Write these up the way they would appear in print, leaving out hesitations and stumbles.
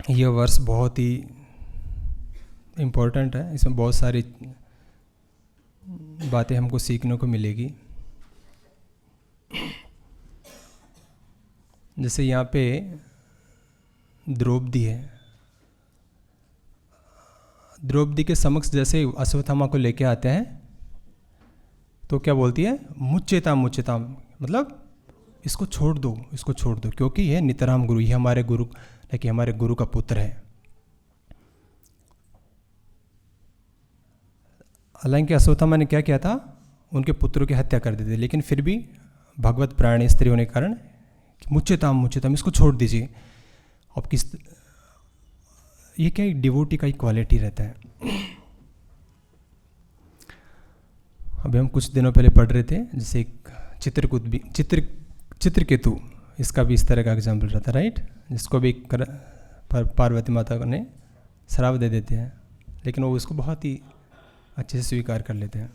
यह वर्ष बहुत ही इम्पोर्टेंट है। इसमें बहुत सारी बातें हमको सीखने को मिलेगी। जैसे यहाँ पे द्रौपदी है, द्रौपदी के समक्ष जैसे अश्वत्थामा को लेके आते हैं तो क्या बोलती है, मुच्यताम मुच्यताम, मतलब इसको छोड़ दो, इसको छोड़ दो, क्योंकि यह नितराम गुरु, ये हमारे गुरु, लेकिन हमारे गुरु का पुत्र है। हालांकि अश्वत्थामा ने क्या किया था, उनके पुत्रों की हत्या कर दी थी, लेकिन फिर भी भगवत प्राणी स्त्री होने के कारण मुच्यताम मुच्यताम, इसको छोड़ दीजिए। अब किस, ये क्या एक डिवोटी का ही क्वालिटी रहता है। अभी हम कुछ दिनों पहले पढ़ रहे थे, जैसे एक चित्रकेतु, इसका भी इस तरह का एग्जाम्पल रहता है, राइट, जिसको भी पार्वती माता ने श्राप दे देते हैं, लेकिन वो उसको बहुत ही अच्छे से स्वीकार कर लेते हैं।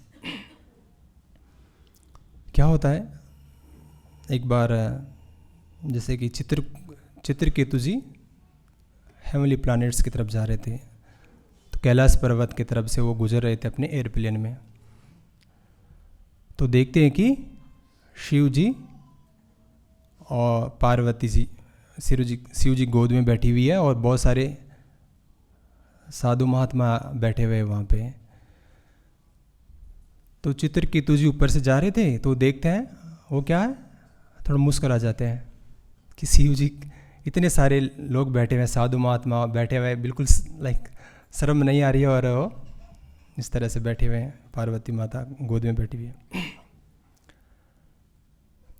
क्या होता है, एक बार जैसे कि चित्रकेतु जी हेवनली प्लैनेट्स की तरफ जा रहे थे, तो कैलाश पर्वत की तरफ से वो गुजर रहे थे अपने एयरप्लेन में, तो देखते हैं कि शिव जी और पार्वती जी, शिव जी गोद में बैठी हुई है और बहुत सारे साधु महात्मा बैठे हुए हैं वहाँ पे। तो चित्रकेतु जी ऊपर से जा रहे थे, तो देखते हैं वो क्या है, थोड़ा मुस्कुरा जाते हैं कि शिव जी, इतने सारे लोग बैठे हुए हैं, साधु महात्मा बैठे हुए हैं, बिल्कुल लाइक शर्म नहीं आ रही है, और वो इस तरह से बैठे हुए हैं, पार्वती माता गोद में बैठी हुई है।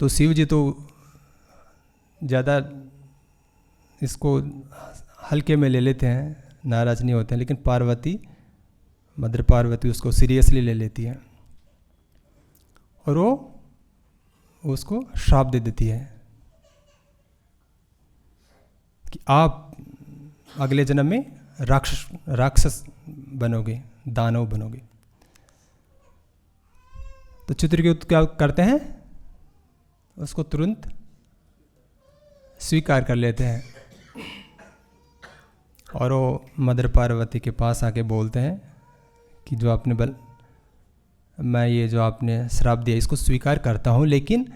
तो शिव जी तो ज़्यादा इसको हल्के में ले लेते हैं, नाराज़ नहीं होते हैं, लेकिन पार्वती, मदर पार्वती उसको सीरियसली ले लेती है और वो उसको श्राप दे देती है कि आप अगले जन्म में राक्षस बनोगे, दानव बनोगे। तो चित्रकेतु क्या करते हैं, उसको तुरंत स्वीकार कर लेते हैं और वो मदर पार्वती के पास आके बोलते हैं कि जो आपने मैं ये जो आपने श्राप दिया इसको स्वीकार करता हूँ, लेकिन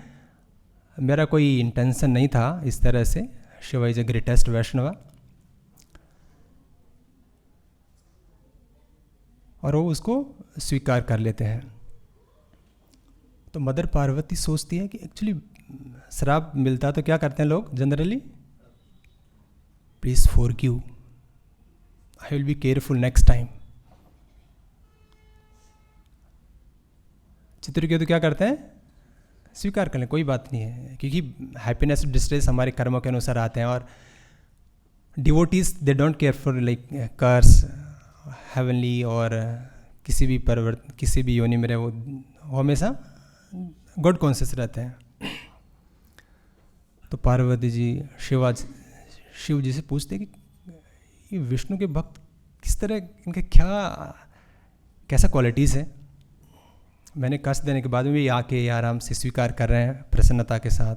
मेरा कोई इंटेंशन नहीं था इस तरह से। शिवा इज ए ग्रेटेस्ट वैष्णव। और वो उसको स्वीकार कर लेते हैं। तो मदर पार्वती सोचती है कि एक्चुअली श्राप मिलता तो क्या करते हैं लोग generally, please forgive, I will be careful next time. Chitraketu क्या करते हैं, स्वीकार कर लें, कोई बात नहीं है, क्योंकि हैप्पीनेस डिस्ट्रेस हमारे कर्मों के अनुसार आते हैं। और devotees they don't care for like curse heavenly, और किसी भी योनि में रहे, वो हमेशा गॉड कॉन्शियस रहते हैं। तो पार्वती जी शिव जी से पूछते कि ये विष्णु के भक्त किस तरह, इनके कैसा क्वालिटीज़ है। मैंने कष्ट देने के बाद में भी आके आराम से स्वीकार कर रहे हैं प्रसन्नता के साथ।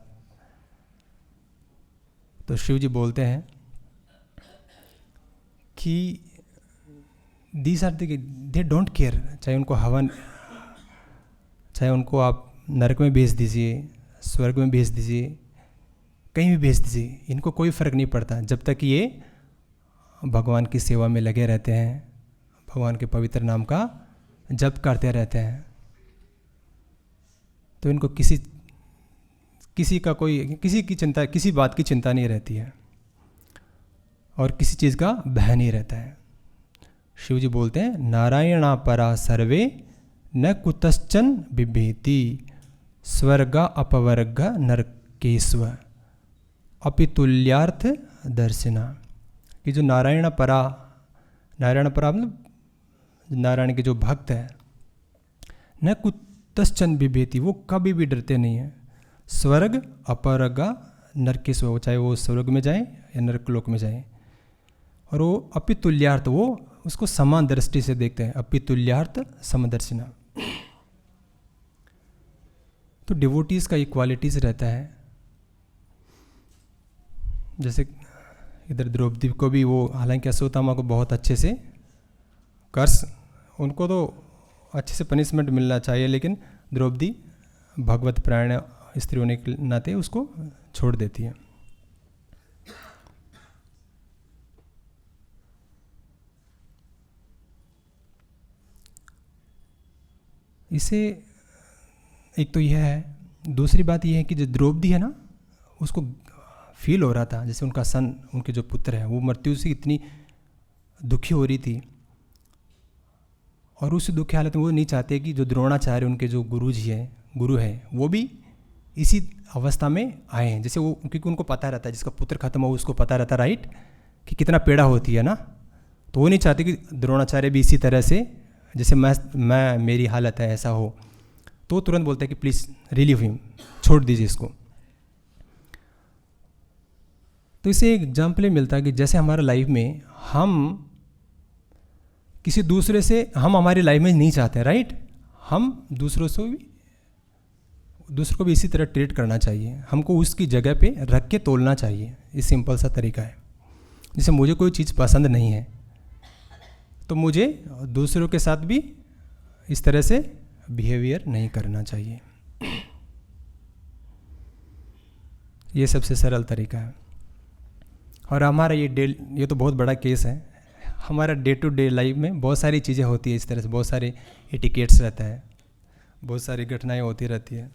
तो शिव जी बोलते हैं कि these are they don't care, चाहे उनको हवन, चाहे उनको आप नरक में भेज दीजिए, स्वर्ग में भेज दीजिए, कहीं भी भेज दीजिए, इनको कोई फ़र्क नहीं पड़ता जब तक ये भगवान की सेवा में लगे रहते हैं, भगवान के पवित्र नाम का जप करते रहते हैं। तो इनको किसी की चिंता, किसी बात की चिंता नहीं रहती है और किसी चीज़ का भय नहीं रहता है। शिव जी बोलते हैं, नारायणा परा सर्वे न कुतश्चन बिभेति, स्वर्ग अपवर्ग नरकेश्व अपितुल्यार्थ दर्शिना। कि जो नारायण परा मतलब नारायण के जो भक्त है, न कुतश्चन बिभेति, वो कभी भी डरते नहीं है। स्वर्ग अपवर्ग नरकेश्व, चाहे वो स्वर्ग में जाए या नरकलोक में जाए। और वो अपितुल्यार्थ, वो उसको समान दृष्टि से देखते हैं, अपितुल्यार्थ समदर्शिना। तो डिवोटीज का ये क्वालिटीज रहता है। जैसे इधर द्रौपदी को भी वो, हालांकि अश्वत्थामा को बहुत अच्छे से कर्स, उनको तो अच्छे से पनिशमेंट मिलना चाहिए, लेकिन द्रौपदी भगवत प्राण स्त्री होने के नाते उसको छोड़ देती है। इसे एक तो यह है, दूसरी बात यह है कि जो द्रौपदी है ना, उसको फील हो रहा था जैसे उनका सन, उनके जो पुत्र है वो मृत्यु से इतनी दुखी हो रही थी, और उस दुखी हालत में वो नहीं चाहते कि जो द्रोणाचार्य उनके जो गुरु है वो भी इसी अवस्था में आए हैं। जैसे वो, क्योंकि उनको पता रहता है जिसका पुत्र खत्म हो उसको पता रहता राइट कि कितना पीड़ा होती है ना, तो वो नहीं चाहते कि द्रोणाचार्य भी इसी तरह से, जैसे मैं मेरी हालत है ऐसा हो, तो तुरंत बोलते हैं कि प्लीज़ रिलीव हिम, छोड़ दीजिए इसको। तो इससे एक एग्जाम्पल मिलता है कि जैसे हमारे लाइफ में हम किसी दूसरे से, हम हमारी लाइफ में नहीं चाहते राइट, हम दूसरों को भी इसी तरह ट्रीट करना चाहिए, हमको उसकी जगह पे रख के तोलना चाहिए। ये सिंपल सा तरीका है। जैसे मुझे कोई चीज़ पसंद नहीं है तो मुझे दूसरों के साथ भी इस तरह से बिहेवियर नहीं करना चाहिए। ये सबसे सरल तरीका है। और हमारा ये तो बहुत बड़ा केस है, हमारा डे टू डे लाइफ में बहुत सारी चीज़ें होती है इस तरह से, बहुत सारे एटिकेट्स रहता है, बहुत सारी घटनाएं होती रहती है।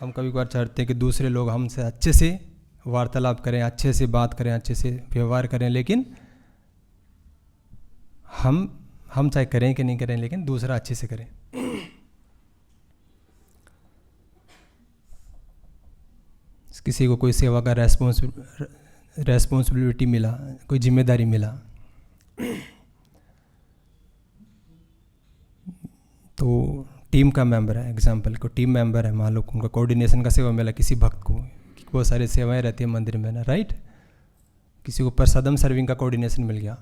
हम कभी कभार चाहते हैं कि दूसरे लोग हमसे अच्छे से वार्तालाप करें, अच्छे से बात करें, अच्छे से व्यवहार करें, लेकिन हम चाहे करें कि नहीं करें, लेकिन दूसरा अच्छे से करें। किसी को कोई सेवा का रेस्पॉन्सिबिलिटी मिला, कोई जिम्मेदारी मिला, तो टीम का मेंबर है, एग्जाम्पल को टीम मेंबर है, मान लो उनका कोऑर्डिनेशन का सेवा मिला किसी भक्त को, बहुत सारी सेवाएं रहती है मंदिर में ना राइट, किसी को प्रसादम सर्विंग का कोऑर्डिनेशन मिल गया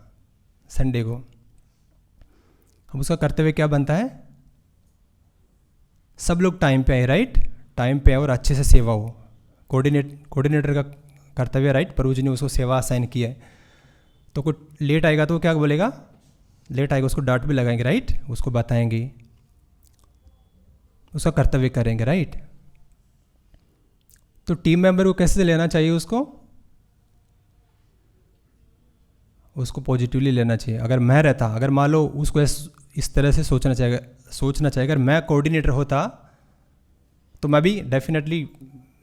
संडे को, अब उसका कर्तव्य क्या बनता है, सब लोग टाइम पे आए राइट, टाइम पे आए और अच्छे से सेवा हो, कोऑर्डिनेटर का कर्तव्य राइट, प्रभु जी ने उसको सेवा असाइन किया है, तो कोई लेट आएगा तो क्या बोलेगा, लेट आएगा उसको डांट भी लगाएंगे राइट, उसको बताएंगे, उसका कर्तव्य करेंगे राइट। तो टीम मेंबर को कैसे लेना चाहिए, उसको पॉजिटिवली लेना चाहिए। अगर मैं रहता, अगर मान लो उसको इस तरह से सोचना चाहिए, अगर मैं कोऑर्डिनेटर होता तो मैं भी डेफिनेटली,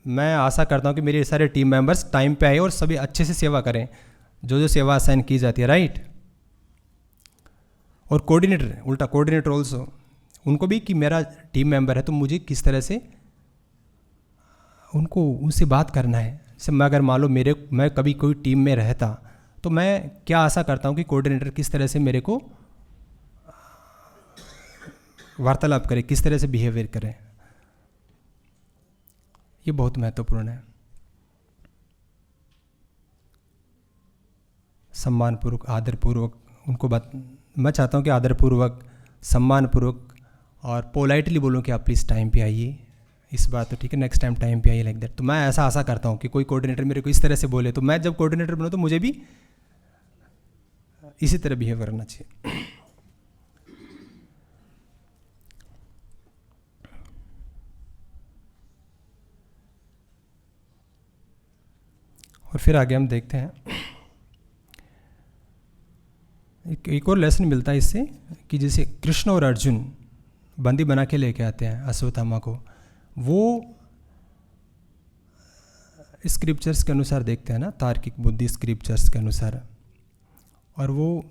मैं आशा करता हूँ कि मेरे सारे टीम मेंबर्स टाइम पे आए और सभी अच्छे से सेवा करें, जो सेवा असाइन की जाती है राइट। और कोऑर्डिनेटर, उल्टा कोऑर्डिनेटर ऑल्सो, उनको भी कि मेरा टीम मेंबर है तो मुझे किस तरह से उनको उनसे बात करना है। जैसे मैं अगर मान लो मैं कभी कोई टीम में रहता तो मैं क्या आशा करता हूँ कि कोऑर्डिनेटर किस तरह से मेरे को वार्तालाप करे, किस तरह से बिहेवियर करे, ये बहुत महत्वपूर्ण है। सम्मानपूर्वक, आदरपूर्वक उनको मैं चाहता हूँ कि आदरपूर्वक, सम्मानपूर्वक और पोलाइटली बोलूँ कि आप प्लीज़ टाइम पे आइए, इस बात तो ठीक है, नेक्स्ट टाइम टाइम पे आइए, लाइक दैट। तो मैं ऐसा आशा करता हूँ कि कोई कोऑर्डिनेटर मेरे को इस तरह से बोले, तो मैं जब कोऑर्डिनेटर बनूँ तो मुझे भी इसी तरह बिहेव करना चाहिए। और फिर आगे हम देखते हैं, एक और लेसन मिलता है इससे कि जैसे कृष्ण और अर्जुन बंदी बना के लेके आते हैं अश्वत्थामा को, वो स्क्रिप्चर्स के अनुसार देखते हैं ना, तार्किक बुद्धि स्क्रिप्चर्स के अनुसार, और वो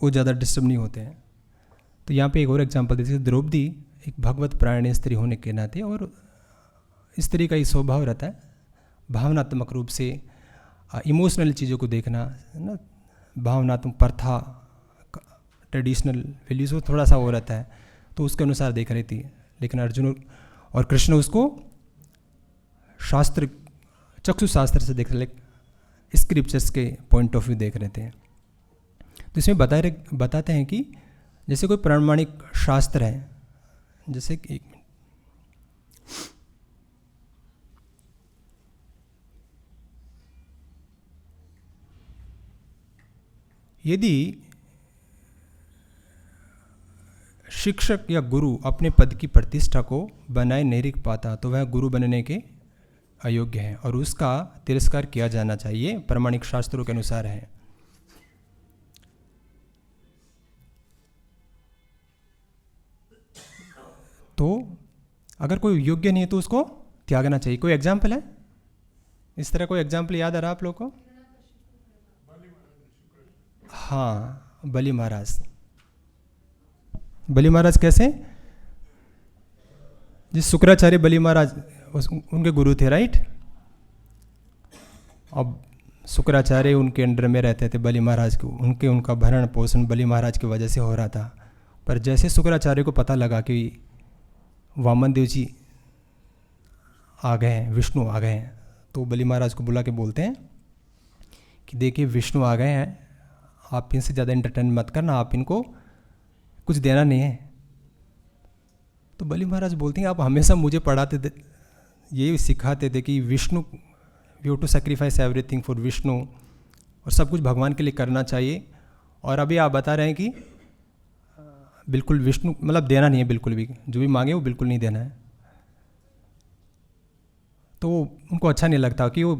ज़्यादा डिस्टर्ब नहीं होते हैं। तो यहाँ पे एक और एग्जांपल देते हैं, द्रौपदी एक भगवत प्राण स्त्री होने के नाते, और स्त्री का ही स्वभाव रहता है भावनात्मक रूप से इमोशनल चीज़ों को देखना ना, भावनात्मक प्रथा, ट्रेडिशनल वैल्यूज़ को थोड़ा सा वो रहता है, तो उसके अनुसार देख रही थी। लेकिन अर्जुन और कृष्ण उसको शास्त्र, चक्षु शास्त्र से देख रहे, स्क्रिप्चर्स के पॉइंट ऑफ व्यू देख रहे थे। तो इसमें बताते हैं कि जैसे कोई प्रामाणिक शास्त्र है, जैसे कि यदि शिक्षक या गुरु अपने पद की प्रतिष्ठा को बनाए नहीं रख पाता तो वह गुरु बनने के अयोग्य है और उसका तिरस्कार किया जाना चाहिए, प्रामाणिक शास्त्रों के अनुसार है। तो अगर कोई योग्य नहीं है तो उसको त्यागना चाहिए। कोई एग्जाम्पल है इस तरह, कोई एग्जाम्पल याद आ रहा आप लोग को? हाँ, बलि महाराज। बलि महाराज कैसे? जिस शुक्राचार्य बलि महाराज उनके गुरु थे, राइट। अब शुक्राचार्य उनके अंडर में रहते थे, बलि महाराज को उनका भरण पोषण बलि महाराज की वजह से हो रहा था। पर जैसे शुक्राचार्य को पता लगा कि वामन देव जी आ गए हैं, विष्णु आ गए हैं, तो बलि महाराज को बुला के बोलते हैं कि देखिए विष्णु आ गए हैं, आप इनसे ज़्यादा एंटरटेन मत करना, आप इनको कुछ देना नहीं है। तो बलि महाराज बोलते हैं आप हमेशा मुझे पढ़ाते थे, ये सिखाते थे कि Vishnu, we have to sacrifice everything for Vishnu, और सब कुछ भगवान के लिए करना चाहिए। और अभी आप बता रहे हैं कि बिल्कुल विष्णु मतलब देना नहीं है, बिल्कुल भी जो भी मांगे वो बिल्कुल नहीं देना है। तो उनको अच्छा नहीं लगता कि वो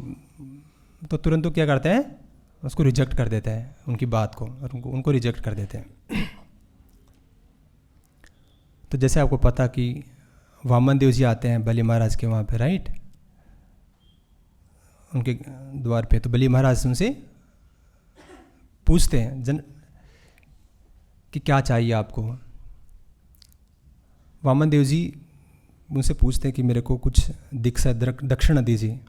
तो तुरंत तो क्या करते हैं, उसको रिजेक्ट कर देते हैं, उनकी बात को, और उनको रिजेक्ट कर देते हैं। तो जैसे आपको पता कि वामन देव जी आते हैं बलि महाराज के वहाँ पे, राइट, उनके द्वार पे। तो बलि महाराज उनसे पूछते हैं कि क्या चाहिए आपको। वामन देव जी उनसे पूछते हैं कि मेरे को कुछ दीक्षा दक्षिणा दीजिए,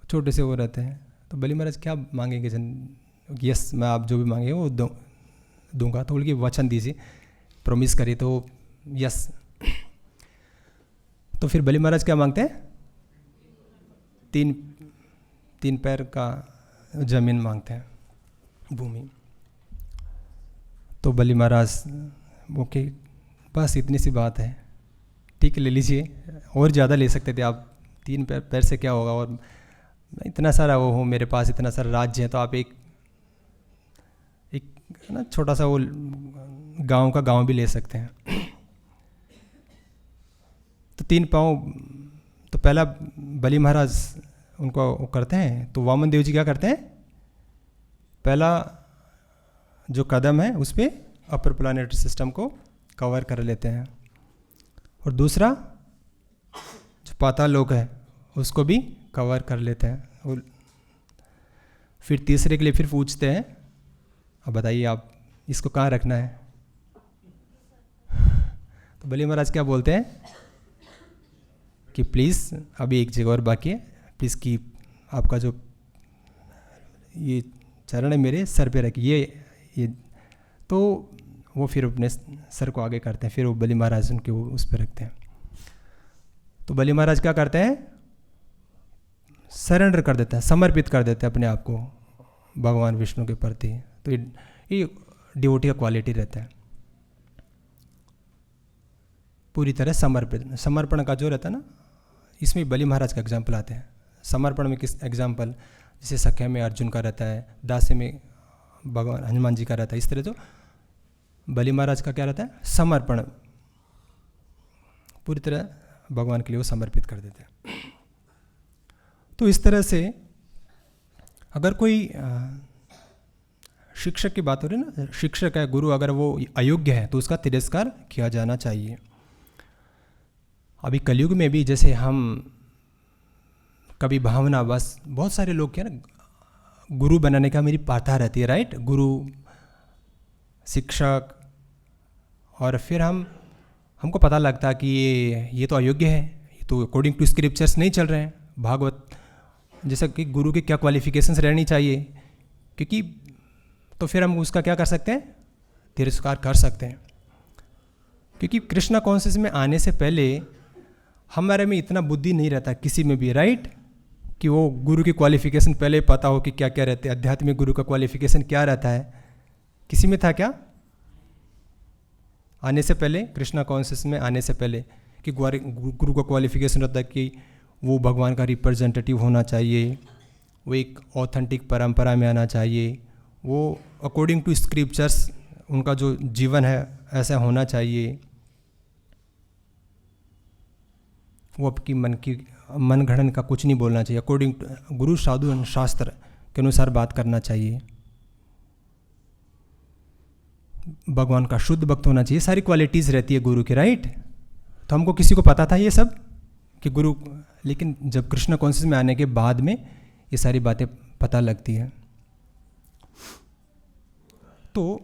छोटे से वो रहते हैं। तो बलि महाराज क्या मांगेंगे? यस, मैं आप जो भी मांगे वो दूंगा। तो बोल के वचन दीजिए, प्रॉमिस करिए। तो यस। तो फिर बलि महाराज क्या मांगते हैं? तीन पैर का जमीन मांगते हैं, भूमि। तो बलि महाराज ओके, बस इतनी सी बात है, ठीक है ले लीजिए, और ज़्यादा ले सकते थे आप, 3 पैर से क्या होगा, और इतना सारा वो हो, मेरे पास इतना सारा राज्य है, तो आप एक ना छोटा सा वो गांव का गांव भी ले सकते हैं। तो 3 पाँव, तो पहला बलि महाराज उनको वो करते हैं। तो वामन देव जी क्या करते हैं, पहला जो कदम है उस पर अपर प्लानेटरी सिस्टम को कवर कर लेते हैं, और दूसरा जो पाताल लोक है उसको भी कवर कर लेते हैं। और फिर तीसरे के लिए फिर पूछते हैं, अब बताइए आप इसको कहाँ रखना है। तो बलि महाराज क्या बोलते हैं कि प्लीज़ अभी एक जगह और बाकी है, प्लीज़ की आपका जो ये चरण है मेरे सर पे रखिए, ये तो वो फिर अपने सर को आगे करते हैं, फिर वो बलि महाराज उनके वो उस पर रखते हैं। तो बलि महाराज क्या करते हैं, सरेंडर कर देते हैं, समर्पित कर देते हैं अपने आप को भगवान विष्णु के प्रति। तो ये डिवोटी का क्वालिटी रहता है, पूरी तरह समर्पण का जो रहता है ना, इसमें बलि महाराज का एग्जाम्पल आते हैं। समर्पण में किस एग्जाम्पल, जैसे सख्या में अर्जुन का रहता है, दासे में भगवान हनुमान जी का रहता है, इस तरह जो बलि महाराज का क्या रहता है, समर्पण, पूरी तरह भगवान के लिए वो समर्पित कर देते हैं। तो इस तरह से अगर कोई शिक्षक की बात हो रही है ना, शिक्षक है, गुरु, अगर वो अयोग्य है तो उसका तिरस्कार किया जाना चाहिए। अभी कलयुग में भी जैसे हम कभी भावना, बस बहुत सारे लोग क्या ना, गुरु बनाने का मेरी पाथा रहती है, राइट, गुरु शिक्षक, और फिर हमको पता लगता कि ये तो अयोग्य है, ये तो अकॉर्डिंग टू स्क्रिप्चर्स नहीं चल रहे हैं, भागवत जैसा कि गुरु के क्या क्वालिफिकेशंस रहनी चाहिए, क्योंकि तो फिर हम उसका क्या कर सकते हैं, तिरस्कार कर सकते हैं। क्योंकि कृष्णा कॉन्शियस में आने से पहले हमारे में इतना बुद्धि नहीं रहता किसी में भी, राइट, कि वो गुरु की क्वालिफिकेशन पहले पता हो कि क्या क्या रहते हैं, आध्यात्मिक गुरु का क्वालिफिकेशन क्या रहता है, किसी में था क्या आने से पहले, कृष्णा कॉन्शियस में आने से पहले, कि गुरु का क्वालिफिकेशन रहता है कि वो भगवान का रिप्रेजेंटेटिव होना चाहिए, वो एक ऑथेंटिक परंपरा में आना चाहिए, वो अकॉर्डिंग टू स्क्रिप्चर्स उनका जो जीवन है ऐसा होना चाहिए, वो आपकी मन गढ़ंत का कुछ नहीं बोलना चाहिए, अकॉर्डिंग टू गुरु साधु शास्त्र के अनुसार बात करना चाहिए, भगवान का शुद्ध भक्त होना चाहिए, सारी क्वालिटीज़ रहती है गुरु की, राइट। तो हमको किसी को पता था ये सब कि गुरु, लेकिन जब कृष्ण कॉन्शियस में आने के बाद में ये सारी बातें पता लगती है। तो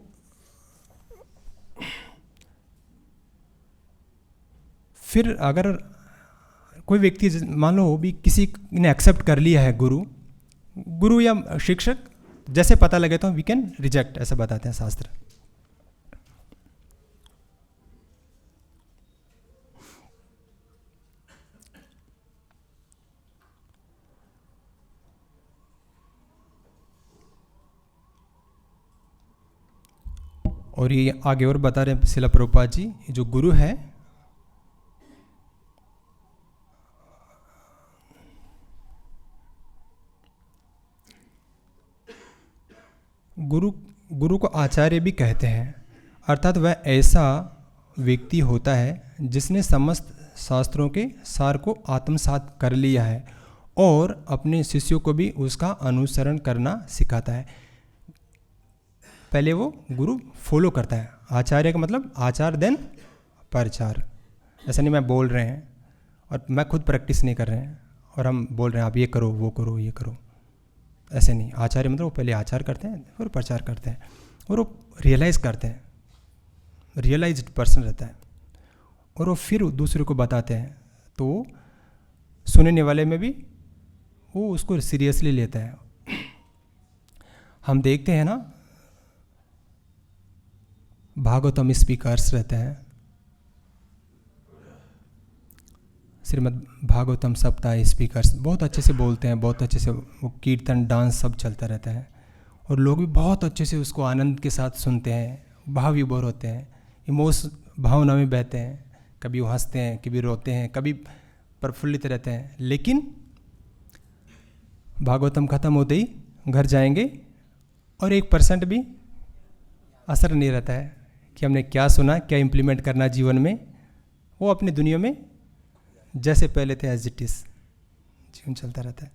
फिर अगर कोई व्यक्ति मान लो भी किसी ने एक्सेप्ट कर लिया है गुरु या शिक्षक, जैसे पता लगे तो वी कैन रिजेक्ट, ऐसा बताते हैं शास्त्र। और ये आगे और बता रहे हैं शिला प्रभुपाद जी, जो गुरु है गुरु को आचार्य भी कहते हैं, अर्थात वह ऐसा व्यक्ति होता है जिसने समस्त शास्त्रों के सार को आत्मसात कर लिया है और अपने शिष्यों को भी उसका अनुसरण करना सिखाता है। पहले वो गुरु फॉलो करता है, आचार्य का मतलब आचार देन प्रचार। ऐसा नहीं मैं बोल रहे हैं और मैं खुद प्रैक्टिस नहीं कर रहे हैं और हम बोल रहे हैं आप ये करो वो करो ये करो, ऐसे नहीं। आचार्य मतलब वो पहले आचार करते हैं और प्रचार करते हैं और वो रियलाइज़ करते हैं, रियलाइज्ड पर्सन रहता है और वो फिर दूसरे को बताते हैं, तो सुनने वाले में भी वो उसको सीरियसली लेता है। हम देखते हैं ना भागवतम स्पीकर्स रहते हैं, श्रीमद् भागवतम सप्ताह स्पीकर्स बहुत अच्छे से बोलते हैं, बहुत अच्छे से वो कीर्तन डांस सब चलता रहता है और लोग भी बहुत अच्छे से उसको आनंद के साथ सुनते हैं, भाव विभोर होते हैं, भावना में बहते हैं, कभी वो हंसते हैं कभी रोते हैं कभी प्रफुल्लित रहते हैं। लेकिन भागवतम खत्म होते ही घर जाएंगे और 1% भी असर नहीं रहता है कि हमने क्या सुना, क्या इम्प्लीमेंट करना जीवन में। वो अपनी दुनिया में जैसे पहले थे एज इट इज जीवन चलता रहता है।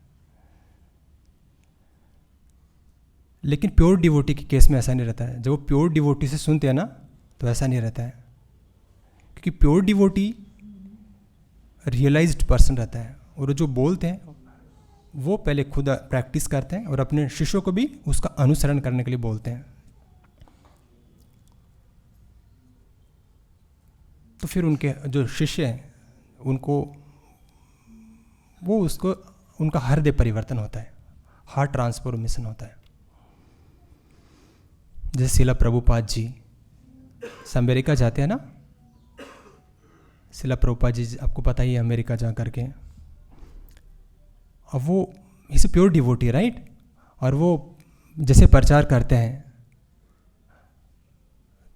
लेकिन प्योर डिवोटी के केस में ऐसा नहीं रहता है। जब वो प्योर डिवोटी से सुनते हैं ना तो ऐसा नहीं रहता है, क्योंकि प्योर डिवोटी रियलाइज्ड पर्सन रहता है और जो बोलते हैं वो पहले खुद प्रैक्टिस करते हैं और अपने शिष्यों को भी उसका अनुसरण करने के लिए बोलते हैं। तो फिर उनके जो शिष्य हैं उनको वो उसको उनका हृदय परिवर्तन होता है, हार्ट ट्रांसफॉर्मेशन होता है। जैसे शिला प्रभुपाद जी अमेरिका जाते हैं ना, शिला प्रभुपाद जी आपको पता ही है अमेरिका जा करके, अब वो इसे प्योर डिवोटी राइट, और वो जैसे प्रचार करते हैं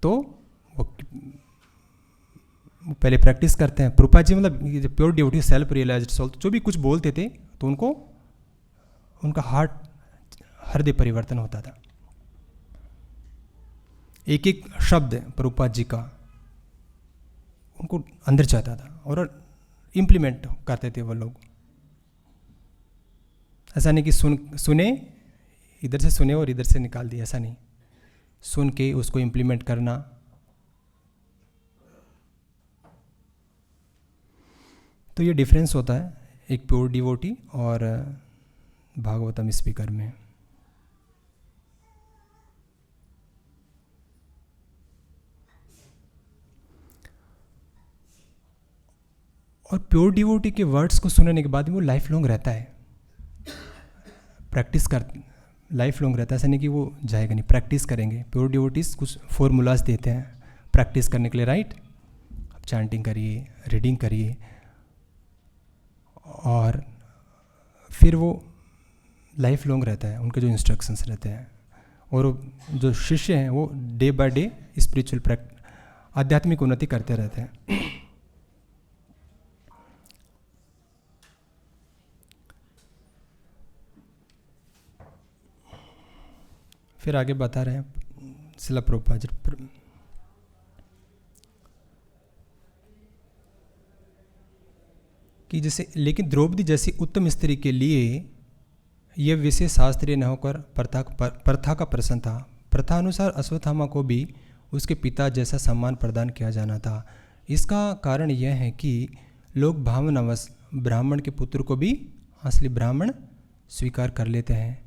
तो वो पहले प्रैक्टिस करते हैं। प्रभुपाद जी मतलब pure devotee self realised soul, जो भी कुछ बोलते थे तो उनको उनका हार्ट हृदय परिवर्तन होता था। एक एक शब्द प्रभुपाद जी का उनको अंदर जाता था और इम्प्लीमेंट करते थे वो लोग। ऐसा नहीं कि सुने इधर से सुने और इधर से निकाल दिया, ऐसा नहीं, सुन के उसको इम्प्लीमेंट करना। तो ये डिफरेंस होता है एक प्योर डिवोटी और भागवतम स्पीकर में। और प्योर डिवोटी के वर्ड्स को सुनने के बाद वो लाइफ लॉन्ग रहता है, प्रैक्टिस कर लाइफ लॉन्ग रहता है। ऐसा नहीं कि वो जाएगा नहीं, प्रैक्टिस करेंगे। प्योर डिवोटीज कुछ फॉर्मूलाज देते हैं प्रैक्टिस करने के लिए राइट। आप चैंटिंग करिए, रीडिंग करिए और फिर वो लाइफ लॉन्ग रहता है, उनके जो इंस्ट्रक्शंस रहते हैं। और जो शिष्य हैं वो डे बाय डे स्पिरिचुअल आध्यात्मिक उन्नति करते रहते हैं। फिर आगे बता रहे हैं शिला प्रभुपाद जी कि जैसे, लेकिन द्रौपदी जैसी उत्तम स्त्री के लिए यह विषय शास्त्रीय न होकर प्रथा का प्रश्न था। प्रथा अनुसार अश्वत्थामा को भी उसके पिता जैसा सम्मान प्रदान किया जाना था। इसका कारण यह है कि लोग भावनावश ब्राह्मण के पुत्र को भी असली ब्राह्मण स्वीकार कर लेते हैं,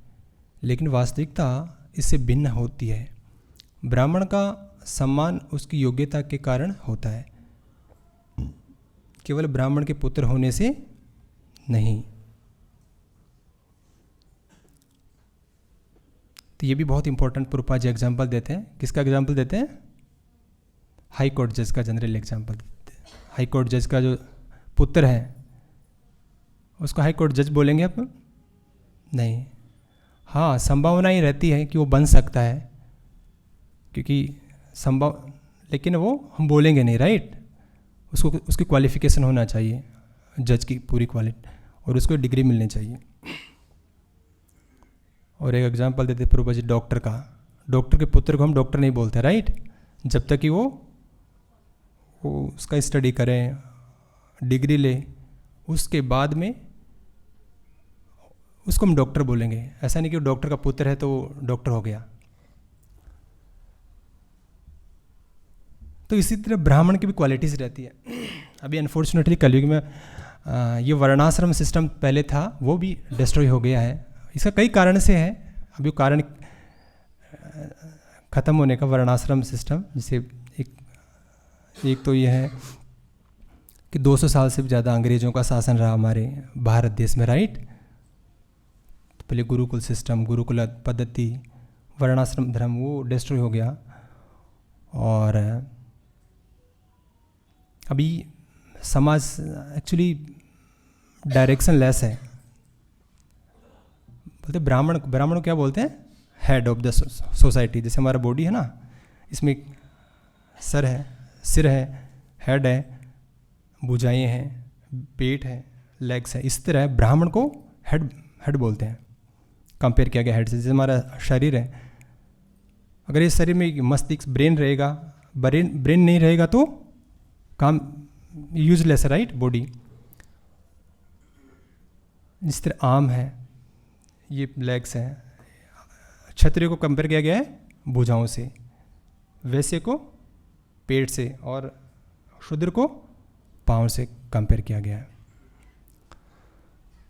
लेकिन वास्तविकता इससे भिन्न होती है। ब्राह्मण का सम्मान उसकी योग्यता के कारण होता है, केवल ब्राह्मण के पुत्र होने से नहीं। तो ये भी बहुत इंपॉर्टेंट प्रभुपाद जी एग्जाम्पल देते हैं। किसका एग्जाम्पल देते हैं? हाई कोर्ट जज का जनरल एग्जाम्पल देते हैं। हाई कोर्ट जज का जो पुत्र है उसको हाई कोर्ट जज बोलेंगे आप? नहीं। हाँ, संभावना ही रहती है कि वो बन सकता है, क्योंकि लेकिन वो हम बोलेंगे नहीं, राइट। उसको उसकी क्वालिफिकेशन होना चाहिए, जज की पूरी क्वालिटी, और उसको डिग्री मिलनी चाहिए। और एक एग्जांपल देते प्रभुपाद जी डॉक्टर का। डॉक्टर के पुत्र को हम डॉक्टर नहीं बोलते, राइट, जब तक कि वो उसका स्टडी करें, डिग्री ले, उसके बाद में उसको हम डॉक्टर बोलेंगे। ऐसा नहीं कि वो डॉक्टर का पुत्र है तो वो डॉक्टर हो गया। तो इसी तरह ब्राह्मण की भी क्वालिटीज़ रहती है। अभी अनफॉर्चुनेटली कलयुग में ये वर्णाश्रम सिस्टम पहले था, वो भी डिस्ट्रॉय हो गया है। इसका कई कारण से है, अभी वो कारण ख़त्म होने का वर्णाश्रम सिस्टम। जैसे एक तो ये है कि 200 साल से भी ज़्यादा अंग्रेज़ों का शासन रहा हमारे भारत देश में, राइट। तो पहले गुरुकुल सिस्टम, गुरुकुल पद्धति, वर्णाश्रम धर्म, वो डिस्ट्रॉय हो गया। और अभी समाज एक्चुअली डायरेक्शन लेस है। बोलते ब्राह्मण क्या बोलते हैं? Head of the society. जैसे हमारा बॉडी है ना, इसमें सर है, सिर है, हेड है, भुजाएं हैं, पेट है, लेग्स है। इस तरह ब्राह्मण को हेड बोलते हैं, कंपेयर किया गया हेड से। जैसे हमारा शरीर है, अगर इस शरीर में मस्तिष्क, ब्रेन रहेगा, ब्रेन नहीं रहेगा तो काम यूजलेस है, राइट, बॉडी। जिस तरह आर्म है, ये लेग्स हैं। क्षत्रिय को कंपेयर किया गया है भुजाओं से, वैश्य को पेट से, और शूद्र को पाँव से कंपेयर किया गया है।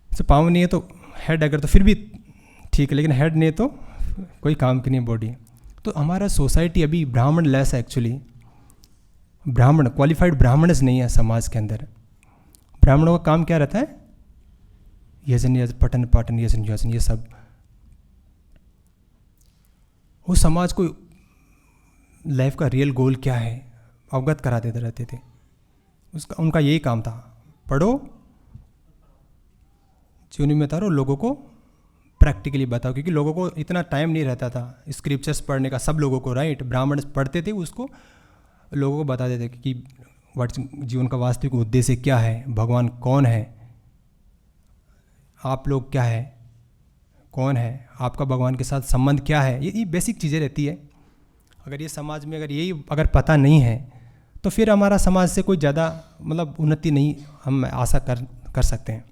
तो पाँव नहीं है तो हेड, अगर तो फिर भी ठीक है, लेकिन हेड नहीं है तो कोई काम की नहीं बॉडी। तो हमारा सोसाइटी अभी ब्राह्मण लेस है एक्चुअली। ब्राह्मण, क्वालिफाइड ब्राह्मणस नहीं है समाज के अंदर। ब्राह्मणों का काम क्या रहता है? यजन, पठन पाठन, यजन, ये सब। वो समाज को लाइफ का रियल गोल क्या है अवगत करा देते रहते थे। उनका यही काम था, पढ़ो, जीवनी में उतारो, लोगों को प्रैक्टिकली बताओ, क्योंकि लोगों को इतना टाइम नहीं रहता था स्क्रिप्चर्स पढ़ने का, सब लोगों को, राइट। ब्राह्मण पढ़ते थे, उसको लोगों को बता देते कि जीवन का वास्तविक उद्देश्य क्या है, भगवान कौन है, आप लोग क्या है, कौन है, आपका भगवान के साथ संबंध क्या है। ये बेसिक चीज़ें रहती है। अगर ये समाज में अगर पता नहीं है तो फिर हमारा समाज से कोई ज़्यादा मतलब उन्नति नहीं हम आशा कर सकते हैं।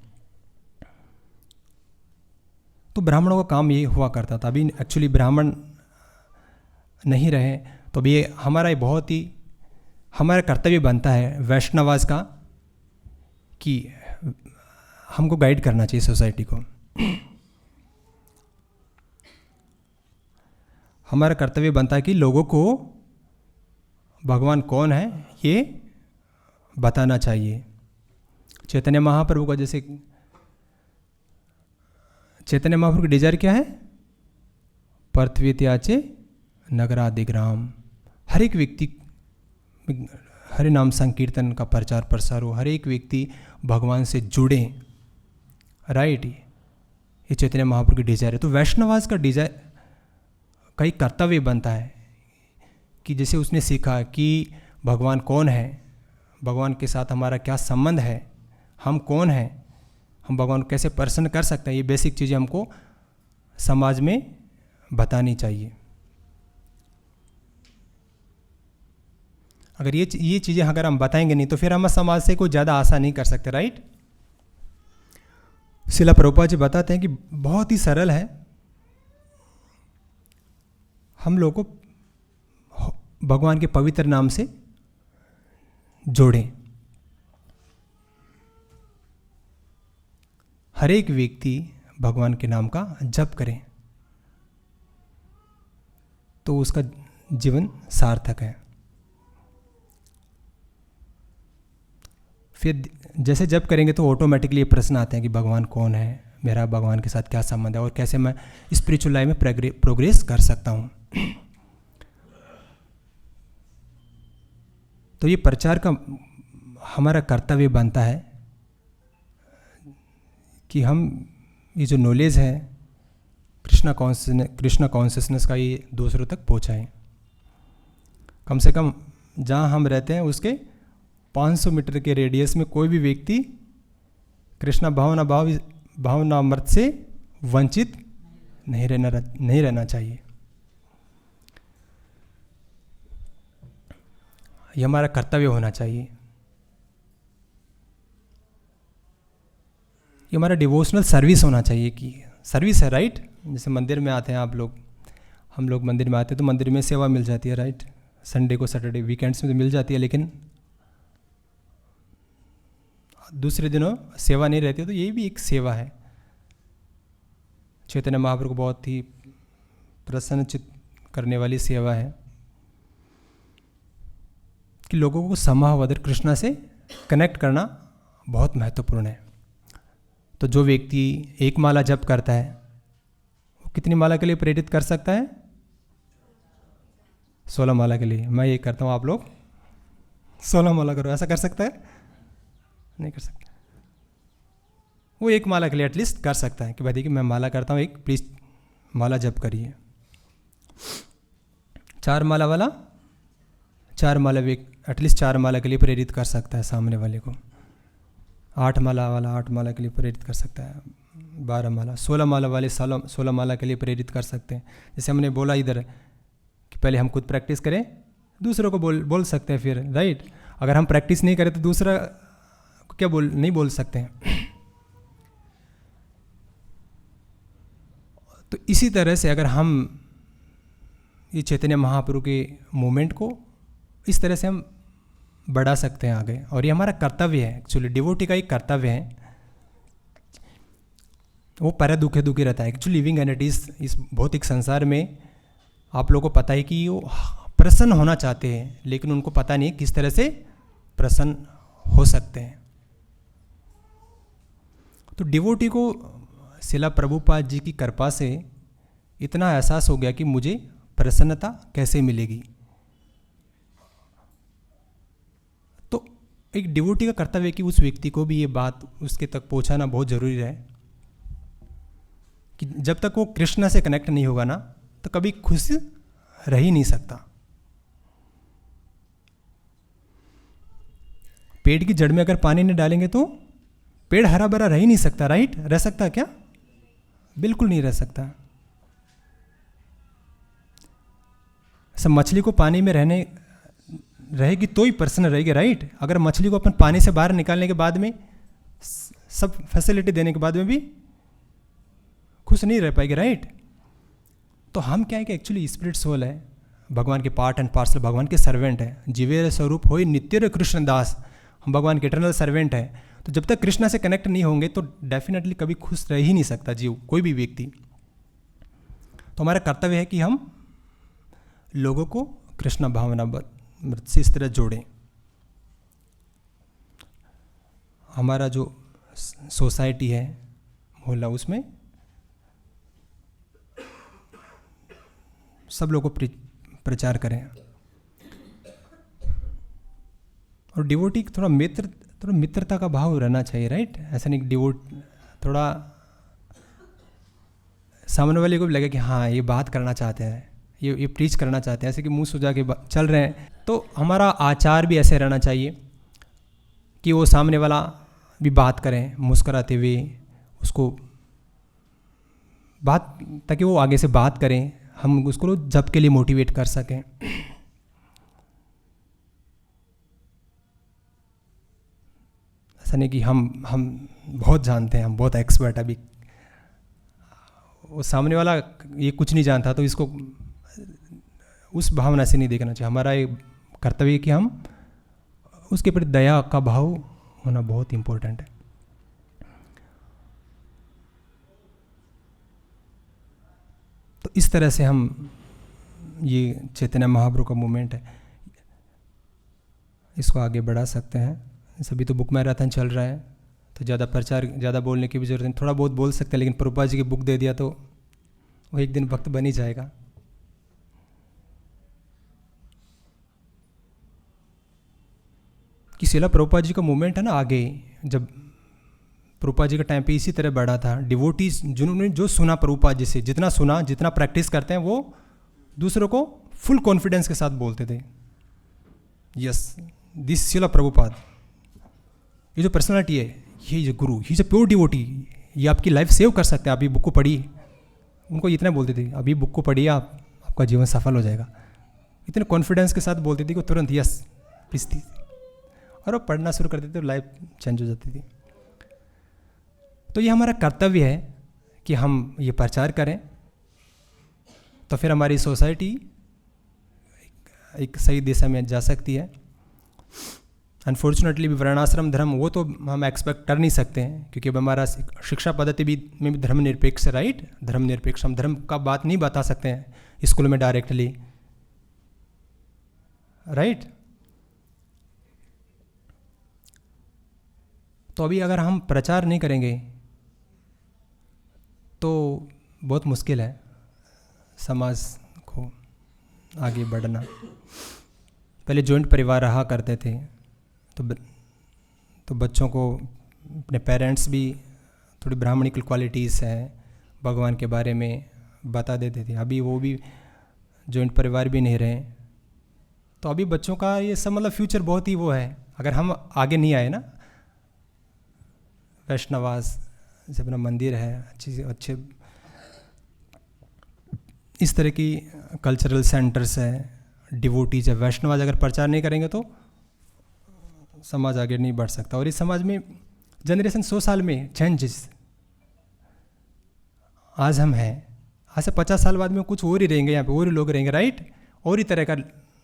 तो ब्राह्मणों का काम ये हुआ करता था। अभी एक्चुअली ब्राह्मण नहीं रहे तो अभी हमारा कर्तव्य बनता है वैष्णवास का कि हमको गाइड करना चाहिए सोसाइटी को। हमारा कर्तव्य बनता है कि लोगों को भगवान कौन है ये बताना चाहिए। चैतन्य महाप्रभु का, जैसे चैतन्य महाप्रभु की डिजायर क्या है? पृथ्वी त्याचे नगरादिग्राम। हर एक व्यक्ति हरि नाम संकीर्तन का प्रचार प्रसार हो, हर एक व्यक्ति भगवान से जुड़े, राइट। ये चैतन्य महाप्रभु की डिजायर है। तो वैष्णवास का डिजायर कई कर्तव्य बनता है कि जैसे उसने सीखा कि भगवान कौन है, भगवान के साथ हमारा क्या संबंध है, हम कौन हैं, हम भगवान को कैसे प्रसन्न कर सकते हैं, ये बेसिक चीज़ें हमको समाज में बतानी चाहिए। अगर ये चीज़ें अगर हम बताएंगे नहीं तो फिर हम समाज से कोई ज़्यादा आशा नहीं कर सकते, राइट। श्रील प्रभुपाद जी बताते हैं कि बहुत ही सरल है, हम लोगों को भगवान के पवित्र नाम से जोड़ें। हर एक व्यक्ति भगवान के नाम का जप करें तो उसका जीवन सार्थक है। फिर जैसे जप करेंगे तो ऑटोमेटिकली ये प्रश्न आते हैं कि भगवान कौन है, मेरा भगवान के साथ क्या संबंध है और कैसे मैं स्पिरिचुअल लाइफ में प्रोग्रेस कर सकता हूँ। तो ये प्रचार का हमारा कर्तव्य बनता है कि हम ये जो नॉलेज है कृष्णा कॉन्शियसनेस का ये दूसरों तक पहुँचाएं। कम से कम जहाँ हम रहते हैं उसके 500 मीटर के रेडियस में कोई भी व्यक्ति कृष्णा भावनामृत से वंचित नहीं रहना चाहिए। ये हमारा कर्तव्य होना चाहिए। ये हमारा डिवोशनल सर्विस होना चाहिए कि सर्विस है, राइट। जैसे मंदिर में आते हैं आप लोग, हम लोग मंदिर में आते हैं तो मंदिर में सेवा मिल जाती है, राइट। संडे को, सैटरडे, वीकेंड्स में तो मिल जाती है, लेकिन दूसरे दिनों सेवा नहीं रहती, तो ये भी एक सेवा है। चैतन्य महाप्रभु को बहुत ही प्रसन्नचित करने वाली सेवा है कि लोगों को समावदर कृष्णा से कनेक्ट करना बहुत महत्वपूर्ण है। तो जो व्यक्ति एक माला जप करता है वो कितनी माला के लिए प्रेरित कर सकता है? 16 माला के लिए। मैं ये करता हूँ, आप लोग 16 माला करो, ऐसा कर सकता है? नहीं कर सकता। वो एक माला के लिए एटलीस्ट कर सकता है कि भाई देखिए मैं माला करता हूँ, एक प्लीज माला जप करिए। 4 माला वाला 4 माला एटलीस्ट 4 माला के लिए प्रेरित कर सकता है सामने वाले को। 8 माला वाला 8 माला के लिए प्रेरित कर सकता है। 12 माला, 16 माला वाले 16 माला के लिए प्रेरित कर सकते हैं। जैसे हमने बोला इधर कि पहले हम खुद प्रैक्टिस करें, दूसरों को बोल सकते हैं फिर, राइट। अगर हम प्रैक्टिस नहीं करें तो दूसरा को क्या नहीं बोल सकते हैं। तो इसी तरह से अगर हम ये चैतन्य महाप्रभु के मूवमेंट को इस तरह से हम बढ़ा सकते हैं आगे, और ये हमारा कर्तव्य है। एक्चुअली डिवोटी का एक कर्तव्य है, वो पर दुखी रहता है। एक्चुअली लिविंग एंटिटीज इस भौतिक संसार में आप लोगों को पता है कि वो प्रसन्न होना चाहते हैं, लेकिन उनको पता नहीं किस तरह से प्रसन्न हो सकते हैं। तो डिवोटी को श्रील प्रभुपाद जी की कृपा से इतना एहसास हो गया कि मुझे प्रसन्नता कैसे मिलेगी। तो एक डिवोटी का कर्तव्य है कि उस व्यक्ति को भी ये बात उसके तक पहुंचाना बहुत ज़रूरी है कि जब तक वो कृष्ण से कनेक्ट नहीं होगा ना, तो कभी खुश रह ही नहीं सकता। पेड़ की जड़ में अगर पानी नहीं डालेंगे तो पेड़ हरा भरा रह ही नहीं सकता, राइट। रह सकता क्या? बिल्कुल नहीं रह सकता। सब मछली को पानी में रहेगी तो ही प्रसन्न रहेगी, राइट। अगर मछली को अपन पानी से बाहर निकालने के बाद में सब फैसिलिटी देने के बाद में भी खुश नहीं रह पाएगी, राइट। तो हम क्या है कि एक्चुअली स्पिरिट सोल है, भगवान के पार्ट एंड पार्सल, भगवान के सर्वेंट है। जीवेर स्वरूप होई नित्य कृष्ण दास, हम भगवान के इटर्नल सर्वेंट है। तो जब तक कृष्णा से कनेक्ट नहीं होंगे तो डेफिनेटली कभी खुश रह ही नहीं सकता जीव, कोई भी व्यक्ति। तो हमारा कर्तव्य है कि हम लोगों को कृष्ण भावना से इस तरह जोड़ें। हमारा जो सोसाइटी है मोहल्ला, उसमें सब लोगों को प्रचार करें। और डिवोटी थोड़ा मित्रता का भाव रहना चाहिए, राइट। ऐसा नहीं थोड़ा सामने वाले को भी लगे कि हाँ ये बात करना चाहते हैं, ये प्रीच करना चाहते हैं, ऐसे कि मुंह सुजा के चल रहे हैं। तो हमारा आचार भी ऐसे रहना चाहिए कि वो सामने वाला भी बात करें मुस्कुराते हुए, उसको बात, ताकि वो आगे से बात करें, हम उसको जप के लिए मोटिवेट कर सकें। ऐसा नहीं कि हम बहुत जानते हैं, हम बहुत एक्सपर्ट। अभी वो सामने वाला ये कुछ नहीं जानता, तो इसको उस भावना से नहीं देखना चाहिए। हमारा ये कर्तव्य है कि हम उसके प्रति दया का भाव होना बहुत इम्पोर्टेंट है। तो इस तरह से हम ये चैतन्य महाप्रभु का मूवमेंट है, इसको आगे बढ़ा सकते हैं। सभी तो बुक मैराथन चल रहा है, तो ज़्यादा प्रचार, ज़्यादा बोलने की भी जरूरत नहीं, थोड़ा बहुत बोल सकते हैं, लेकिन प्रभुपाद जी की बुक दे दिया तो वो एक दिन वक्त बन ही जाएगा। कि शिला प्रभुपाद जी का मूवमेंट है ना, आगे जब प्रभुपाद जी का टाइम पे इसी तरह बढ़ा था। डिवोटीज जिन्होंने जो सुना प्रभुपाद जी से, जितना सुना, जितना प्रैक्टिस करते हैं, वो दूसरों को फुल कॉन्फिडेंस के साथ बोलते थे, यस दिस शिला प्रभुपाद, ये जो पर्सनालिटी है, ये जो गुरु, he is a pure devotee, ये आपकी लाइफ सेव कर सकते हैं, आप ये बुक को पढ़िए। उनको इतना बोलते थे, अभी बुक को पढ़िए, आपका जीवन सफल हो जाएगा। इतने कॉन्फिडेंस के साथ बोलती थी कि तुरंत यस पिसती थी, और वो पढ़ना शुरू करते थे तो लाइफ चेंज हो जाती थी। तो ये हमारा कर्तव्य है कि हम ये प्रचार करें, तो फिर हमारी सोसाइटी एक सही दिशा में जा सकती है। अनफॉर्चुनेटली भी वर्णाश्रम धर्म वो तो हम एक्सपेक्ट कर नहीं सकते हैं, क्योंकि अब हमारा शिक्षा पद्धति भी में भी धर्मनिरपेक्ष है, राइट। धर्मनिरपेक्ष, हम धर्म का बात नहीं बता सकते हैं स्कूल में डायरेक्टली, राइट। तो अभी अगर हम प्रचार नहीं करेंगे तो बहुत मुश्किल है समाज को आगे बढ़ना। पहले जॉइंट परिवार रहा करते थे, तो बच्चों को अपने पेरेंट्स भी थोड़ी ब्राह्मणिकल क्वालिटीज़ हैं, भगवान के बारे में बता देते थे। अभी वो भी जॉइंट परिवार भी नहीं रहे, तो अभी बच्चों का ये सब मतलब फ्यूचर बहुत ही वो है। अगर हम आगे नहीं आए ना, वैष्णवास जैसे अपना मंदिर है, अच्छे इस तरह की कल्चरल सेंटर्स है, डिवोटीज है, वैष्णवाज अगर प्रचार नहीं करेंगे तो समाज आगे नहीं बढ़ सकता। और इस समाज में जनरेशन 100 साल में चेंजेस, आज हम हैं, आज से 50 साल बाद में कुछ और ही रहेंगे, यहाँ पे और ही लोग रहेंगे, राइट। और ही तरह का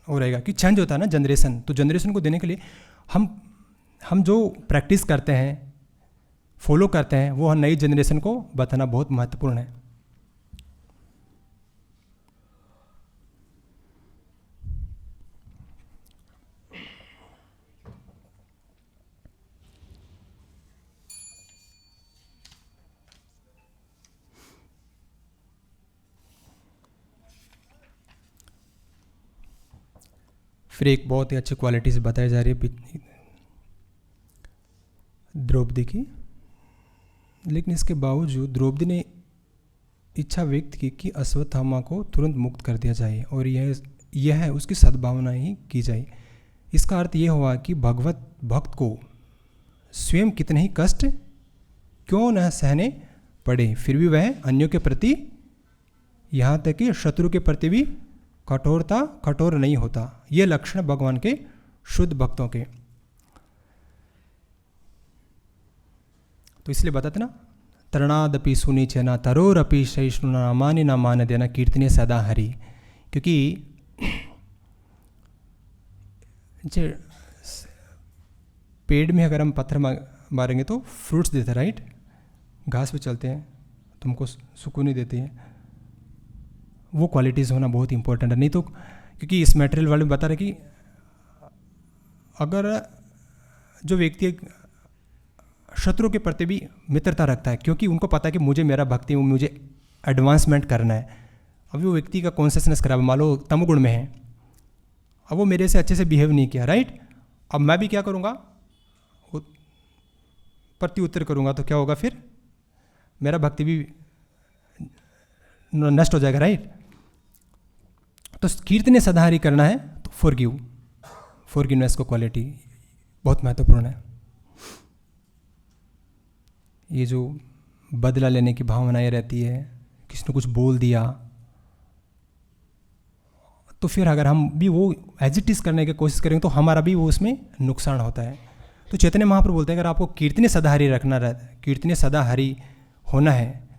हो रहेगा कि चेंज होता है ना जनरेशन। तो जनरेशन को देने के लिए हम जो प्रैक्टिस करते हैं, फॉलो करते हैं, वो नई जनरेशन को बताना बहुत महत्वपूर्ण है। फिर एक बहुत ही अच्छी क्वालिटीज़ बताई जा रही है द्रौपदी की, लेकिन इसके बावजूद द्रौपदी ने इच्छा व्यक्त की कि अश्वत्थामा को तुरंत मुक्त कर दिया जाए और यह उसकी सद्भावना ही की जाए। इसका अर्थ यह हुआ कि भगवत भक्त को स्वयं कितने ही कष्ट क्यों न सहने पड़े, फिर भी वह अन्यों के प्रति, यहाँ तक कि शत्रु के प्रति भी कठोर नहीं होता। ये लक्षण भगवान के शुद्ध भक्तों के। तो इसलिए बताते ना, तरणादपि सुनिचना तरोरपि सहिष्णुना मानि न मान देना कीर्तनीय सदा हरि। क्योंकि पेड़ में अगर हम पत्थर मारेंगे तो फ्रूट्स देते, राइट। घास पे चलते हैं, तुमको सुकून ही देती है। वो क्वालिटीज़ होना बहुत इंपॉर्टेंट है। नहीं तो क्योंकि इस मटेरियल वर्ल्ड में बता रहे कि अगर जो व्यक्ति शत्रु के प्रति भी मित्रता रखता है, क्योंकि उनको पता है कि मुझे मेरा भक्ति, मुझे एडवांसमेंट करना है। अभी वो व्यक्ति का कॉन्शियसनेस खराब, मान लो तमोगुण में है, अब वो मेरे से अच्छे से बिहेव नहीं किया, राइट। अब मैं भी क्या करूँगा, प्रति उत्तर करूँगा, तो क्या होगा, फिर मेरा भक्ति भी नष्ट हो जाएगा, राइट। तो कीर्तन सदाहरि करना है तो फॉरगिवनेस को क्वालिटी बहुत महत्वपूर्ण है। ये जो बदला लेने की भावनाएं रहती है, किसी ने कुछ बोल दिया तो फिर अगर हम भी वो एजिटिस करने की कोशिश करेंगे तो हमारा भी वो उसमें नुकसान होता है। तो चैतन्य महाप्रभु बोलते हैं अगर आपको कीर्तनीय सदाहरि कीर्तनीय सदाहरि होना है,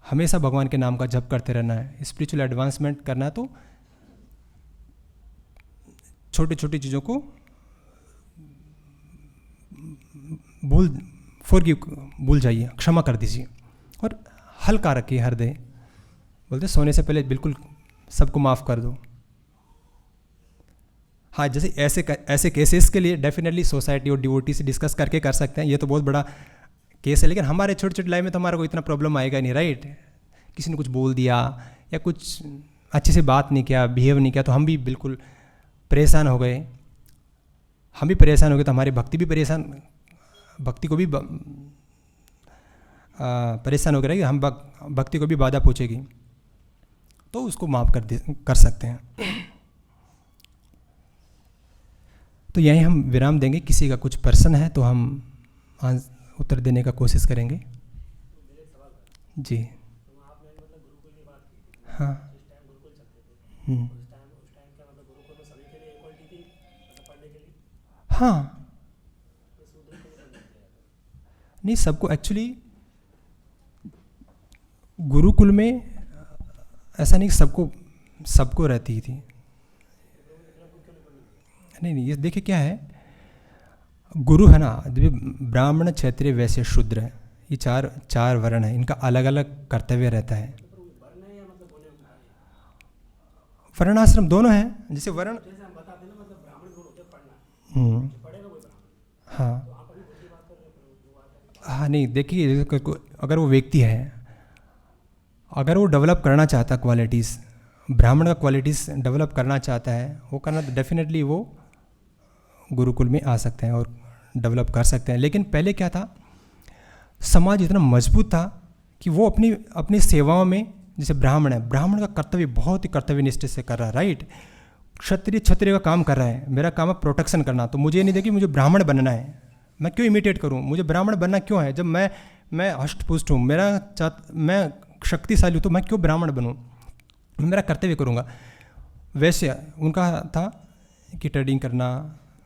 हमेशा भगवान के नाम का जप करते रहना है, स्पिरिचुअल एडवांसमेंट करना है, तो छोटी छोटी चीज़ों को भूल जाइए, क्षमा कर दीजिए और हल्का रखिए हृदय। बोलते सोने से पहले बिल्कुल सबको माफ़ कर दो। हाँ, जैसे ऐसे केसेस के लिए डेफिनेटली सोसाइटी और डिवोटी से डिस्कस करके कर सकते हैं, ये तो बहुत बड़ा केस है, लेकिन हमारे छोटे छोटे लाइफ में तो हमारा कोई इतना प्रॉब्लम आएगा नहीं, राइट। किसी ने कुछ बोल दिया या कुछ अच्छे से बात नहीं किया, बिहेव नहीं किया, तो हम भी बिल्कुल परेशान हो गए। हम भी परेशान हो गए तो हमारी भक्ति को भी परेशान हो गया, हम भक्ति को भी बाधा पहुँचेगी, तो उसको माफ़ कर सकते हैं। तो यहीं हम विराम देंगे। किसी का कुछ प्रश्न है तो हम उत्तर देने का कोशिश करेंगे। जी हाँ। हाँ, नहीं, सबको एक्चुअली गुरुकुल में ऐसा नहीं सबको रहती थी। नहीं, ये देखिए क्या है, गुरु है ना, ब्राह्मण क्षत्रिय वैश्य शूद्र है, ये चार वर्ण है, इनका अलग अलग कर्तव्य रहता है। वर्णाश्रम दोनों हैं, जैसे वर्ण। हाँ, नहीं, देखिए अगर वो व्यक्ति है, अगर वो डेवलप करना चाहता क्वालिटीज़, ब्राह्मण का क्वालिटीज़ डेवलप करना चाहता है, वो करना, तो डेफिनेटली वो गुरुकुल में आ सकते हैं और डेवलप कर सकते हैं। लेकिन पहले क्या था, समाज इतना मजबूत था कि वो अपनी सेवाओं में, जैसे ब्राह्मण है, ब्राह्मण का कर्तव्य बहुत ही कर्तव्यनिष्ठ से कर रहा है, राइट। क्षत्रिय का काम कर रहा है, मेरा काम है प्रोटेक्शन करना, तो मुझे नहीं देखिए मुझे ब्राह्मण बनना है, मैं क्यों इमिटेट करूं, मुझे ब्राह्मण बनना क्यों है, जब मैं हष्टपुष्ट हूँ, मैं शक्तिशाली हूँ, तो मैं क्यों ब्राह्मण बनूँ, मैं मेरा कर्तव्य करूँगा। वैसे उनका था कि ट्रेडिंग करना,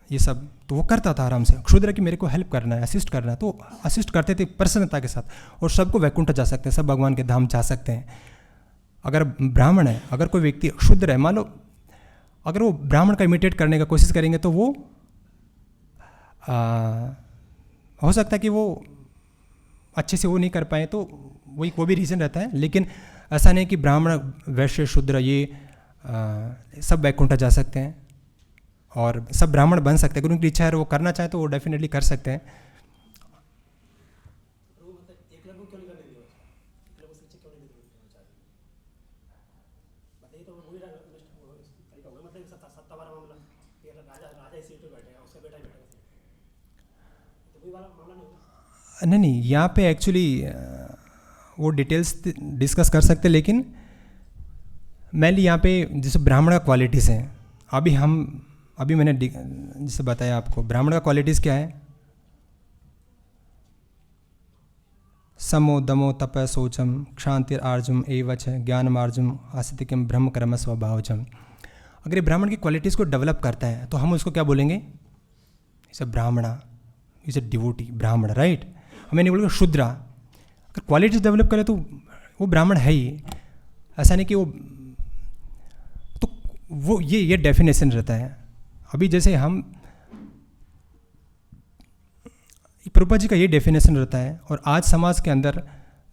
ये सब तो वो करता था आराम से। क्षुद्र की मेरे को हेल्प करना है, असिस्ट करना है, तो असिस्ट करते थे प्रसन्नता के साथ, और सबको वैकुंठ जा सकते हैं, सब भगवान के धाम जा सकते हैं। अगर ब्राह्मण है, अगर कोई व्यक्ति क्षुद्र है, मान लो अगर वो ब्राह्मण का इमिटेट करने का कोशिश करेंगे तो वो हो सकता है कि वो अच्छे से वो नहीं कर पाए, तो वो भी रीज़न रहता है। लेकिन ऐसा नहीं कि ब्राह्मण वैश्य शूद्र ये सब वैकुंठ जा सकते हैं और सब ब्राह्मण बन सकते हैं, अगर उनकी इच्छा है वो करना चाहे तो वो डेफिनेटली कर सकते हैं। नहीं, यहाँ पे एक्चुअली वो डिटेल्स डिस्कस कर सकते, लेकिन मेनली यहाँ पे जैसे ब्राह्मण का क्वालिटीज़ हैं, अभी मैंने जैसे बताया आपको, ब्राह्मण का क्वालिटीज़ क्या है, समो दमो तप शौचम क्षांतिर आर्जुम एवच ज्ञानमार्जुम आस्तिकम ब्रह्म कर्म स्वभावजम। अगर ये ब्राह्मण की क्वालिटीज़ को डेवलप करता है तो हम उसको क्या बोलेंगे, इसे ब्राह्मणा, इसे डिवोटी ब्राह्मण, राइट। हमें नहीं बोलेंगे शूद्रा। अगर क्वालिटीज डेवलप करे तो वो ब्राह्मण है ही, ऐसा नहीं कि वो ये डेफिनेशन रहता है। अभी जैसे हम प्रभुपाद जी का ये डेफिनेशन रहता है, और आज समाज के अंदर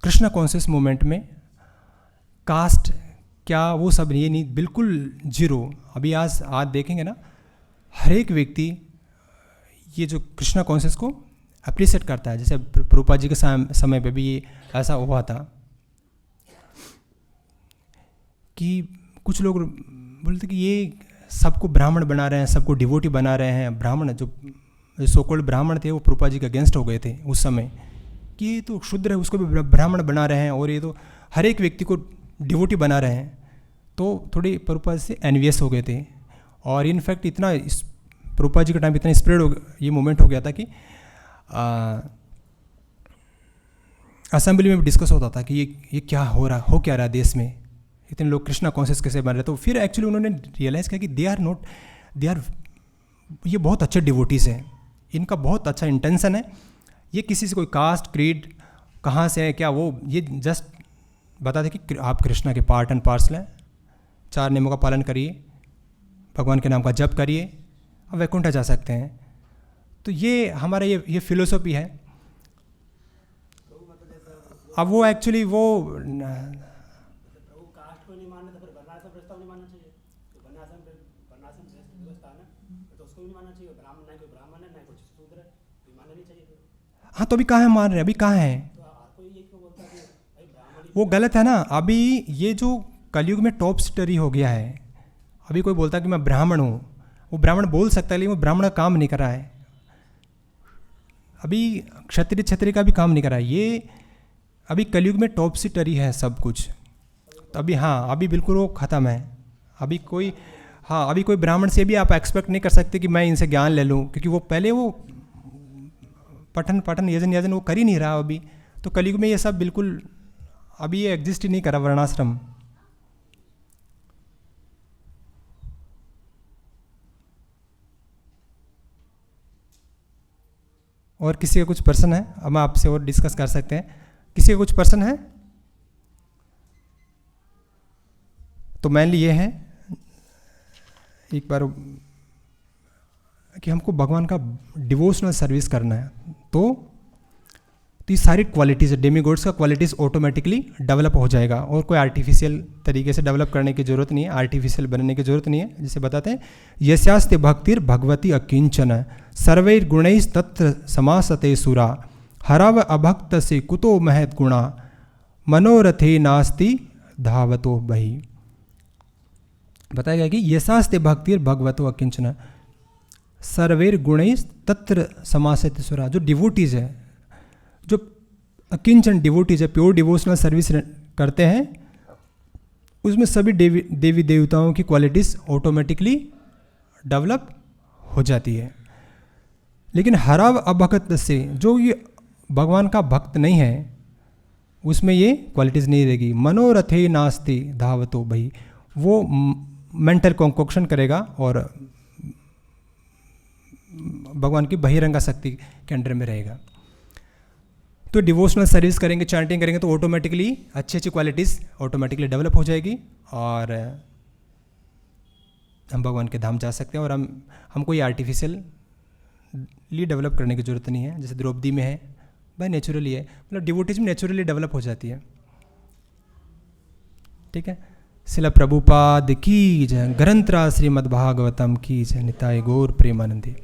कृष्णा कॉन्शियस मूवमेंट में कास्ट क्या वो सब ये नहीं, बिल्कुल जीरो। अभी आज देखेंगे ना, हर एक व्यक्ति ये जो कृष्णा कॉन्शियस को अप्रिशिएट करता है। जैसे प्रभुपाद जी के समय पे भी ये ऐसा हुआ था कि कुछ लोग बोलते कि ये सबको ब्राह्मण बना रहे हैं, सबको डिवोटी बना रहे हैं। ब्राह्मण जो सोकोल्ड ब्राह्मण थे वो प्रभुपाद जी के अगेंस्ट हो गए थे उस समय, कि ये तो क्षुद्र है, उसको भी ब्राह्मण बना रहे हैं, और ये तो हर एक व्यक्ति को डिवोटी बना रहे हैं। तो थोड़ी प्रभुपाद से एनवियस हो गए थे, और इनफैक्ट इतना प्रभुपाद जी का टाइम इतना स्प्रेड हो, ये मूवमेंट हो गया था कि असेंबली में भी डिस्कस होता था कि ये क्या हो रहा है देश में, इतने लोग कृष्णा कॉन्शियस कैसे बन रहे। तो फिर एक्चुअली उन्होंने रियलाइज़ किया कि दे आर ये बहुत अच्छे डिवोटीज़ हैं, इनका बहुत अच्छा इंटेंशन है। ये किसी से कोई कास्ट क्रीड कहाँ से है क्या, वो ये जस्ट बता दें कि आप कृष्णा के पार्ट एंड पार्सल हैं, 4 नियमों का पालन करिए, भगवान के नाम का जप करिए, अब वैकुंठ जा सकते हैं। तो ये हमारा ये फिलोसॉफी है। अब वो एक्चुअली वो कास्ट को नहीं मानना तो फिर वर्णाश्रम व्यवस्था नहीं मानना चाहिए। तो वर्णाश्रम व्यवस्था है ना, तो उसको भी मानना चाहिए। ब्राह्मण ना कोई ब्राह्मण है ना कोई शूद्र है, तो मानना नहीं चाहिए। हाँ, तो अभी कहाँ है मान रहे हैं, अभी कहाँ है, तो कोई ये क्यों बोलता है कि भाई ब्राह्मण वो गलत है ना। अभी ये जो कलयुग में टॉप स्टरी हो गया है, अभी कोई बोलता है कि मैं ब्राह्मण हूँ, वो ब्राह्मण बोल सकता है लेकिन वो ब्राह्मण का काम नहीं कर रहा है। अभी क्षत्रिय का भी काम नहीं कर रहा है। ये अभी कलयुग में टॉप स्टरी है सब कुछ। तो अभी हाँ, अभी बिल्कुल वो ख़त्म है। अभी कोई अभी कोई ब्राह्मण से भी आप एक्सपेक्ट नहीं कर सकते कि मैं इनसे ज्ञान ले लूँ, क्योंकि वो पहले वो पठन यजन वो कर ही नहीं रहा अभी। तो कलयुग में ये सब बिल्कुल अभी ये एग्जिस्ट ही नहीं कर रहा, वर्णाश्रम। और किसी का कुछ प्रश्न है, हम आपसे और डिस्कस कर सकते हैं। किसी का कुछ प्रश्न है तो मेनली ये है एक बार कि हमको भगवान का डिवोशनल सर्विस करना है। तो ये सारी क्वालिटीज़, डेमीगॉड्स का क्वालिटीज़ ऑटोमेटिकली डेवलप हो जाएगा, और कोई आर्टिफिशियल तरीके से डेवलप करने की ज़रूरत नहीं है, आर्टिफिशियल बनने की ज़रूरत नहीं है। जैसे बताते हैं, यस्यास्ते भक्तिर भगवती अकिंचन सर्वैर गुणैः तत्र समासते सुरा हरव अभक्त से कुतो महत गुणा मनोरथे नास्ति धावतो बहि। बताया गया कि यशास्ते भक्तिर भगवतो अकिंचन सर्वैर गुणैः तत्र समासते सुरा। जो डिवोटीज है, जो अकिंचन डिवोटीज है, प्योर डिवोशनल सर्विस करते हैं, उसमें सभी देवी देवताओं की क्वालिटीज़ ऑटोमेटिकली डेवलप हो जाती है। लेकिन हरव अभक्त से, जो ये भगवान का भक्त नहीं है, उसमें ये क्वालिटीज़ नहीं रहेगी। मनोरथे नास्ति धावतो बहि, वो मेंटल कॉन्कोक्शन करेगा और भगवान की बहिरंगा शक्ति के अंडर में रहेगा। तो डिवोशनल सर्विस करेंगे, चैंटिंग करेंगे, तो ऑटोमेटिकली अच्छी अच्छी क्वालिटीज़ ऑटोमेटिकली डेवलप हो जाएगी और हम भगवान के धाम जा सकते हैं। और हम कोई आर्टिफिशियली डेवलप करने की ज़रूरत नहीं है। जैसे द्रौपदी में है, भाई नेचुरली है, मतलब डिवोटीज में नेचुरली डेवलप हो जाती है। ठीक है। शिला प्रभुपाद की जय, ग्रंथराज श्रीमद्भागवतम की जय, निताय गौर प्रेमानंदी।